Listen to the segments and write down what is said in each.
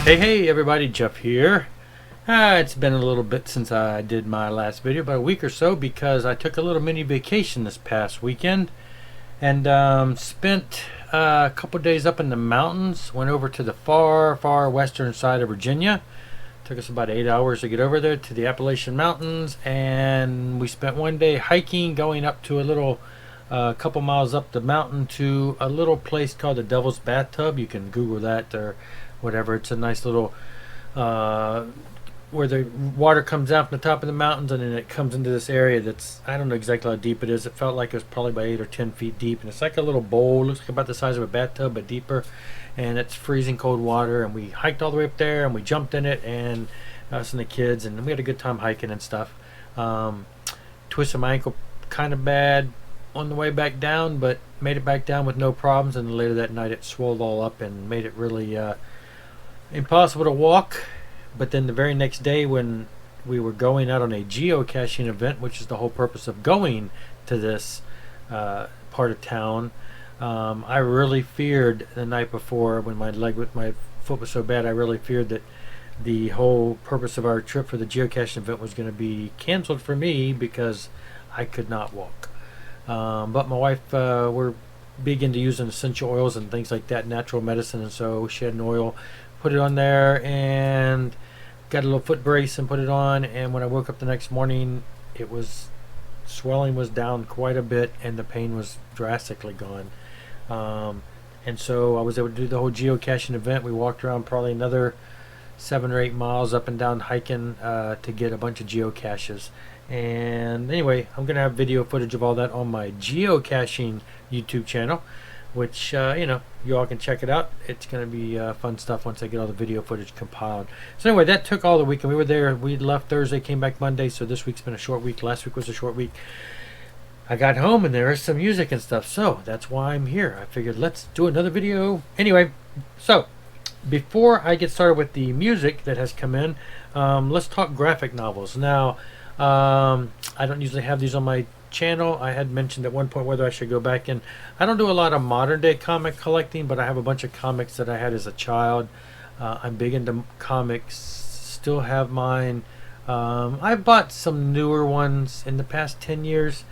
Hey everybody, Jeff here. It's been a little bit since I did my last video, about a week or so, because I took a little mini vacation this past weekend and spent a couple days up in the mountains. Went over to the far western side of Virginia. Took us about 8 hours to get over there to the Appalachian Mountains, and we spent one day hiking, going up to a little couple miles up the mountain to a little place called the Devil's Bathtub. You can Google that or whatever. It's a nice little where the water comes out from the top of the mountains, and then it comes into this area that's, I don't know exactly how deep it is. It felt like it was probably about 8 or 10 feet deep, and it's like a little bowl. Looks like about the size of a bathtub, but deeper, and it's freezing cold water. And we hiked all the way up there, and we jumped in it, and us and the kids, and we had a good time hiking and stuff. Twisted my ankle kind of bad on the way back down, but made it back down with no problems. And later that night it swelled all up and made it really impossible to walk. But then the very next day, when we were going out on a geocaching event, which is the whole purpose of going to this part of town, I really feared the night before, when my foot was so bad, I really feared that the whole purpose of our trip for the geocaching event was going to be canceled for me because I could not walk. But my wife, we're big into using essential oils and things like that, natural medicine, and so she had an oil, put it on there, and got a little foot brace and put it on. And when I woke up the next morning, it was, swelling was down quite a bit, and the pain was drastically gone. And so I was able to do the whole geocaching event. We walked around probably another 7 or 8 miles up and down hiking to get a bunch of geocaches. And anyway, I'm gonna have video footage of all that on my geocaching YouTube channel, which you all can check it out. It's gonna be fun stuff once I get all the video footage compiled. So anyway, that took all the weekend. We were there, we left Thursday, came back Monday, so this week's been a short week. Last week was a short week. I got home and there is some music and stuff, so that's why I'm here. I figured let's do another video. Anyway, so before I get started with the music that has come in, let's talk graphic novels. Now, I don't usually have these on my channel. I had mentioned at one point whether I should go back, and I don't do a lot of modern day comic collecting, but I have a bunch of comics that I had as a child. I'm big into comics, still have mine. I've bought some newer ones in the past 10 years,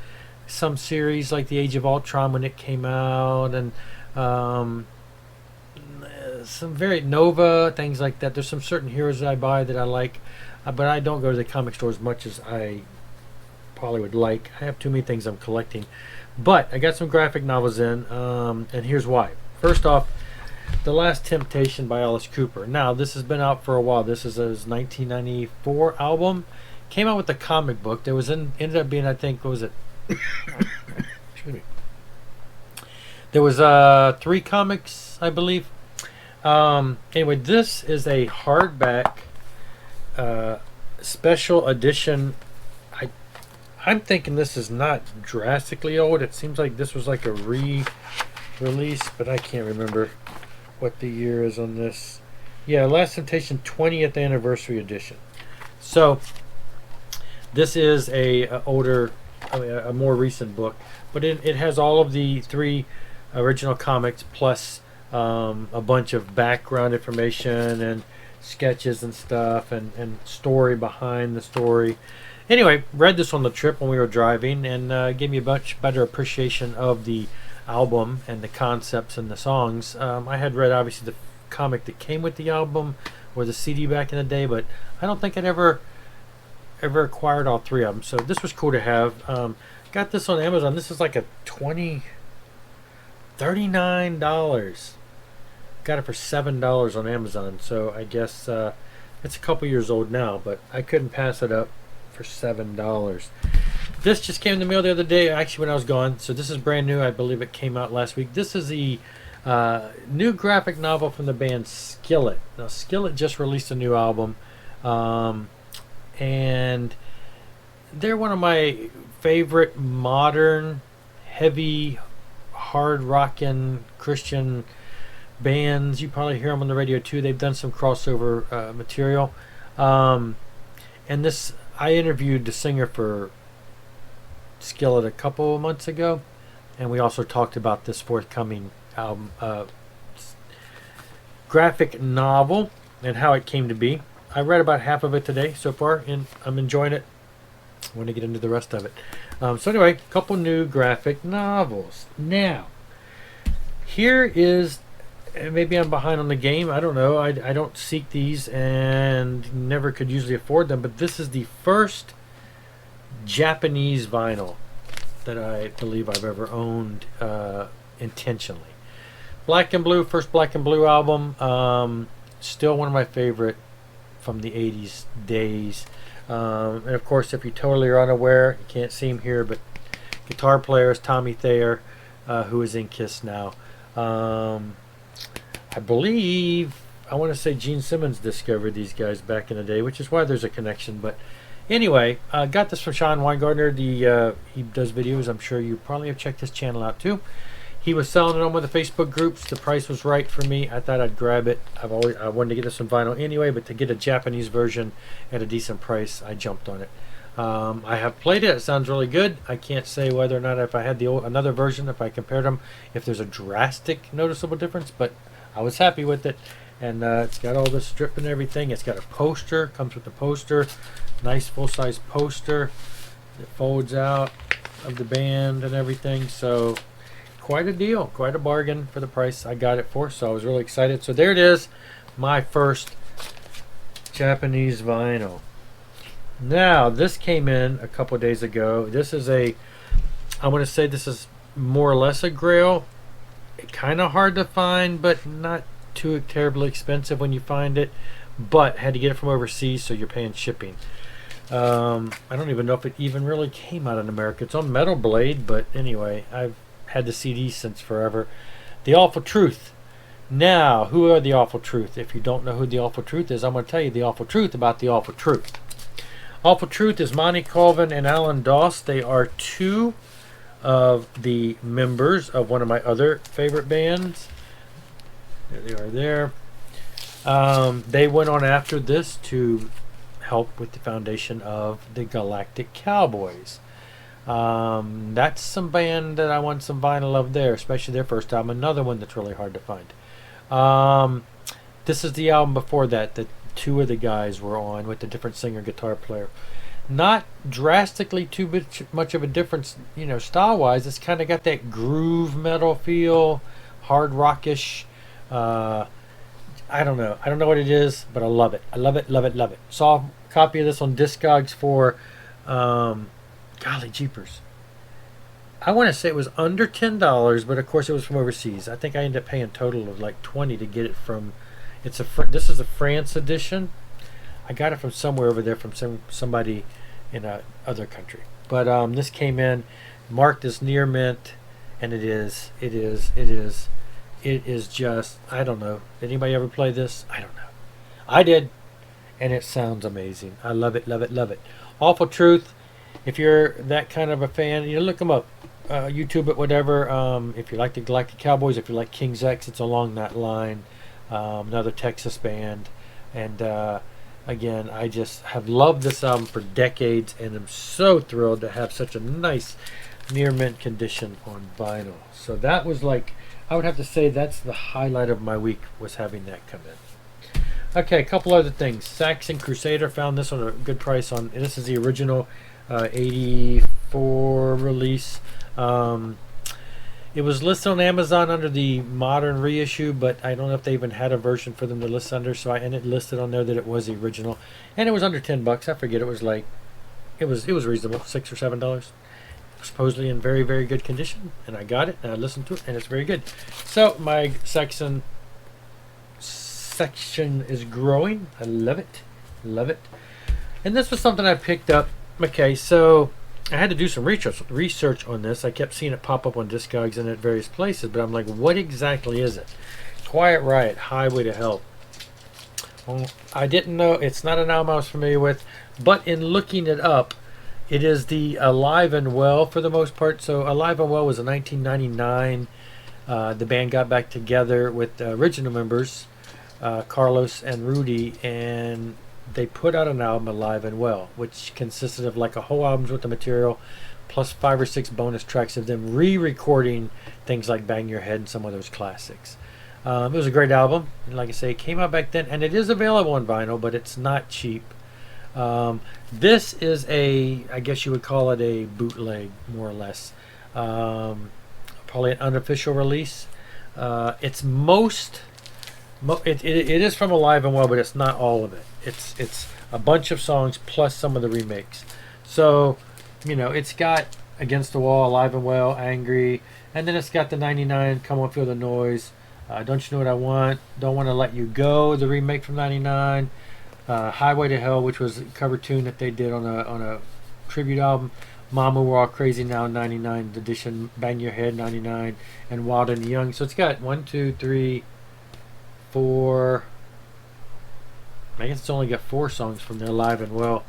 some series like the Age of Ultron when it came out, and some very Nova, things like that. There's some certain heroes that I buy that I like, but I don't go to the comic store as much as I probably would like. I have too many things I'm collecting. But I got some graphic novels in, and here's why. First off, The Last Temptation by Alice Cooper. Now, this has been out for a while. This is his 1994 album. Came out with the comic book. There was ended up being, I think, what was it? Excuse me. There was 3 comics, I believe. Anyway, this is a hardback special edition. I'm thinking this is not drastically old. It seems like this was like a re-release, but I can't remember what the year is on this. Yeah, Last Temptation 20th Anniversary Edition. So this is a older, a more recent book, but it has all of the 3 original comics plus a bunch of background information and sketches and stuff, and story behind the story. Anyway, read this on the trip when we were driving, and gave me a much better appreciation of the album and the concepts and the songs. I had read obviously the comic that came with the album or the CD back in the day, but I don't think I'd ever acquired all 3 of them. So this was cool to have. Got this on Amazon. This is like a $39. Got it for $7 on Amazon. So I guess it's a couple years old now, but I couldn't pass it up for $7. This just came in the mail the other day, actually when I was gone, so this is brand new. I believe it came out last week. This is the new graphic novel from the band Skillet. Now, Skillet just released a new album, and they're one of my favorite modern, heavy, hard rockin' Christian bands. You probably hear them on the radio too. They've done some crossover material, and this, I interviewed the singer for Skillet a couple of months ago, and we also talked about this forthcoming album, graphic novel. and how it came to be. I read about half of it today so far, and I'm enjoying it. I want to get into the rest of it. So anyway, a couple new graphic novels. Now, here is, maybe I'm behind on the game. I don't know. I don't seek these and never could usually afford them, but this is the first Japanese vinyl that I believe I've ever owned intentionally. Black and Blue, first Black and Blue album. Still one of my favorite from the 80s days. And of course, if you totally are unaware, you can't see him here, but guitar player is Tommy Thayer, who is in Kiss now. I believe, I want to say Gene Simmons discovered these guys back in the day, which is why there's a connection. But anyway, got this from Sean Weingartner. He does videos. I'm sure you probably have checked his channel out too. He was selling it on one of the Facebook groups. The price was right for me. I thought I'd grab it. I wanted to get this on vinyl anyway, but to get a Japanese version at a decent price, I jumped on it. I have played it. It sounds really good. I can't say whether or not if I had another version, if I compared them, if there's a drastic noticeable difference, but I was happy with it. And it's got all this strip and everything. It's got a poster. Comes with the poster. Nice full-size poster. It folds out of the band and everything. So quite a deal, quite a bargain for the price I got it for, so I was really excited. So there it is, my first Japanese vinyl. Now, this came in a couple days ago. This is I want to say this is more or less a grail. Kind of hard to find, but not too terribly expensive when you find it. But had to get it from overseas, so you're paying shipping. I don't even know if it even really came out in America. It's on Metal Blade, but anyway, I've had the CD since forever. The Awful Truth. Now, who are the Awful Truth? If you don't know who the Awful Truth is, I'm going to tell you the Awful Truth about the Awful Truth. Awful Truth is Monty Colvin and Alan Doss. They are two of the members of one of my other favorite bands. There they are there. They went on after this to help with the foundation of the Galactic Cowboys. That's some band that I want some vinyl of there, especially their first album. Another one that's really hard to find. This is the album before that two of the guys were on with a different singer guitar player. Not drastically too much of a difference, style wise. It's kind of got that groove metal feel, hard rockish. I don't know what it is, but I love it. I love it, love it, love it. Saw a copy of this on Discogs for golly jeepers, I want to say it was under $10, but of course it was from overseas. I think I ended up paying a total of like $20 to get it from. This is a France edition. I got it from somewhere over there from somebody in a other country. But this came in marked as near mint, and it is just, I don't know. Did anybody ever play this? I don't know. I did, and it sounds amazing. I love it, love it, love it. Awful Truth. If you're that kind of a fan, look them up, YouTube it, whatever. If you like the Galactic Cowboys, if you like King's X, it's along that line. Another Texas band, and again, I just have loved this album for decades, and I'm so thrilled to have such a nice near mint condition on vinyl. So that was like, I would have to say that's the highlight of my week, was having that come in. Okay, a couple other things. Saxon Crusader, found this on a good price. This is the original 84 release. It was listed on Amazon under the modern reissue, but I don't know if they even had a version for them to list under. And it listed on there that it was the original, and it was under $10. I forget. It was reasonable, $6 or $7. Supposedly in very, very good condition, and I got it and I listened to it, and it's very good. So my Saxon section is growing. I love it, love it. And this was something I picked up. Okay, so I had to do some research on this. I kept seeing it pop up on Discogs and at various places, but I'm like, what exactly is it? Quiet Riot, Highway to Hell. Well, I didn't know. It's not an album I was familiar with, but in looking it up, it is the Alive and Well for the most part. So Alive and Well was in 1999. The band got back together with the original members, Carlos and Rudy, and they put out an album, Alive and Well, which consisted of like a whole album's worth of material, plus 5 or 6 bonus tracks of them re-recording things like Bang Your Head and some of those classics. It was a great album, and like I say, it came out back then, and it is available on vinyl, but it's not cheap. This is I guess you would call it a bootleg, more or less. Probably an unofficial release. It's it is from Alive and Well, but it's not all of it. It's a bunch of songs plus some of the remakes. So, it's got Against the Wall, Alive and Well, Angry, and then it's got the 99, Come On Feel the Noise, Don't You Know What I Want, Don't Want to Let You Go, the remake from 99, Highway to Hell, which was a cover tune that they did on a tribute album, Mama We're All Crazy Now, 99 edition, Bang Your Head, 99, and Wild and Young. So it's got 1, 2, 3, 4. I guess it's only got 4 songs from there, Live and Well.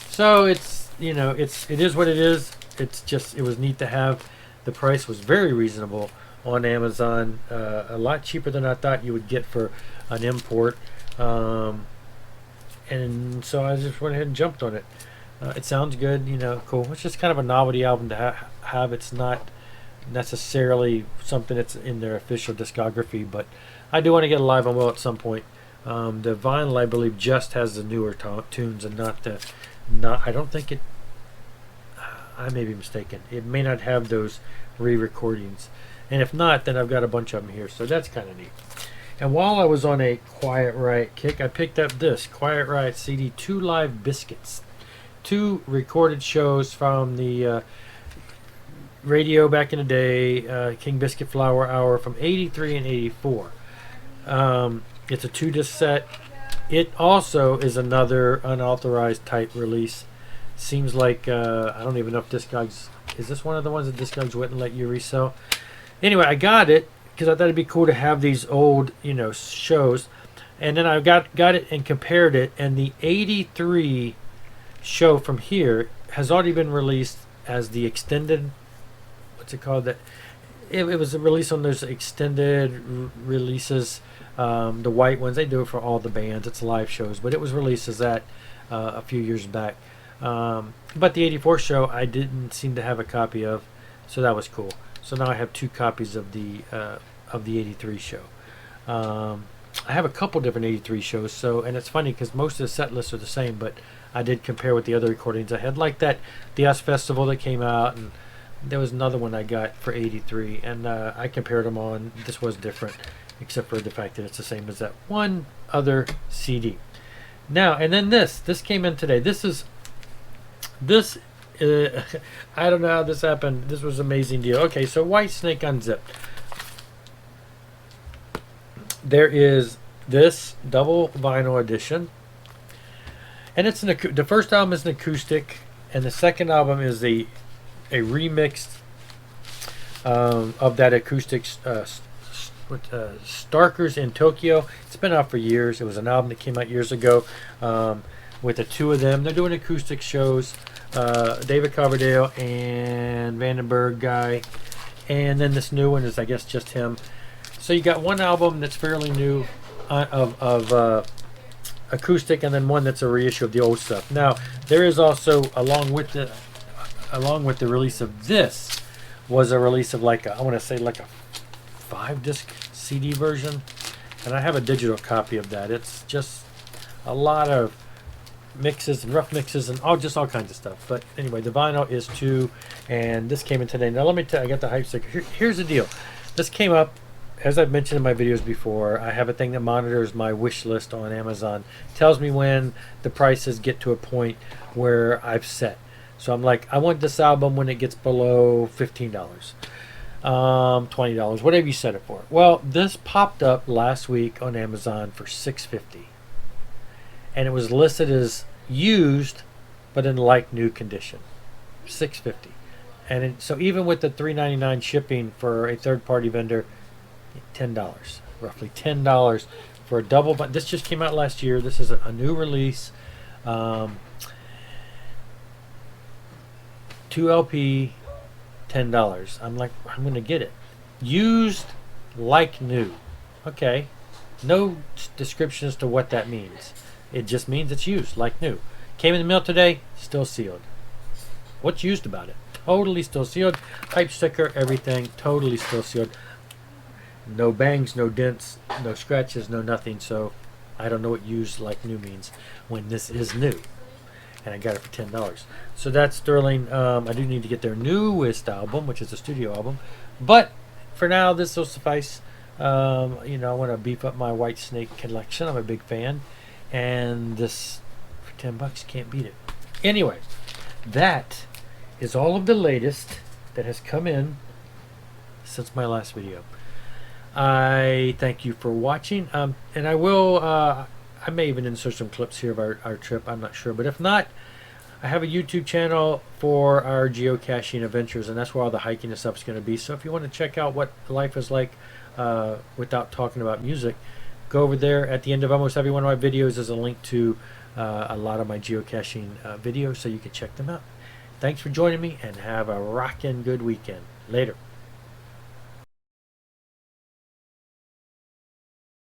So it is what it is. It's just, it was neat to have. The price was very reasonable on Amazon, a lot cheaper than I thought you would get for an import. And so I just went ahead and jumped on it. It sounds good, cool. It's just kind of a novelty album to have. It's not necessarily something that's in their official discography, but I do want to get Alive and Well at some point. The vinyl, I believe, just has the newer tunes and not. I don't think it. I may be mistaken. It may not have those re-recordings, and if not, then I've got a bunch of them here. So that's kind of neat. And while I was on a Quiet Riot kick, I picked up this Quiet Riot CD, 2 live Biscuits, 2 recorded shows from the radio back in the day, King Biscuit Flower Hour from '83 and '84. It's a 2-disc set. It also is another unauthorized type release. Seems like I don't even know if Discogs, is this one of the ones that Discogs wouldn't let you resell? Anyway, I got it because I thought it'd be cool to have these old shows, and then I got it and compared it, and the '83 show from here has already been released as the extended, what's it called, that it was a release on those extended releases, the white ones. They do it for all the bands. It's live shows, but it was released as that a few years back. But the '84 show I didn't seem to have a copy of, so that was cool. So now I have 2 copies of the '83 show. I have a couple different '83 shows, so, and it's funny because most of the set lists are the same, but I did compare with the other recordings I had, like that the US Festival that came out, and there was another one I got for '83, and I compared them on. This was different, except for the fact that it's the same as that one other CD. Now, and then this came in today. This I don't know how this happened. This was an amazing deal. Okay, so Whitesnake Unzipped. There is this double vinyl edition, and it's the first album is an acoustic, and the second album is a remix of that acoustic, Starkers in Tokyo. It's been out for years. It was an album that came out years ago with the 2 of them. They're doing acoustic shows. David Coverdale and Vandenberg guy, and then this new one is, I guess, just him. So you got one album that's fairly new of acoustic, and then one that's a reissue of the old stuff. Now there is also, along with the release of this, was a release of I want to say like a 5-disc CD version, and I have a digital copy of that. It's just a lot of mixes and rough mixes and all kinds of stuff. But anyway, the vinyl is 2, and this came in today. Now let me tell you, I got the hype sticker. Here's the deal. This came up, as I've mentioned in my videos before. I have a thing that monitors my wish list on Amazon. Tells me when the prices get to a point where I've set. So I'm like, I want this album when it gets below $15, $20, whatever you set it for. Well, this popped up last week on Amazon for $6.50. And it was listed as used, but in like new condition, $6.50. And so even with the $3.99 shipping for a third-party vendor, $10, roughly $10 for a double. But this just came out last year. This is a new release, 2 LP, $10. I'm like, I'm gonna get it. Used like new. Okay, no description as to what that means. It just means it's used like new. Came in the mail today, still sealed. What's used about it? Totally still sealed. Hype sticker, everything, totally still sealed. No bangs, no dents, no scratches, no nothing. So I don't know what used like new means when this is new. And I got it for $10. So that's Sterling. I do need to get their newest album, which is a studio album. But for now, this will suffice. You know, I want to beef up my Whitesnake collection. I'm a big fan. And this, for $10, can't beat it. Anyway, that is all of the latest that has come in since my last video. I thank you for watching. And I will, I may even insert some clips here of our trip. I'm not sure. But if not, I have a YouTube channel for our geocaching adventures, and that's where all the hiking and stuff is going to be. So if you want to check out what life is like without talking about music, go over there. At the end of almost every one of my videos is a link to a lot of my geocaching videos, so you can check them out. Thanks for joining me, and have a rockin' good weekend. Later.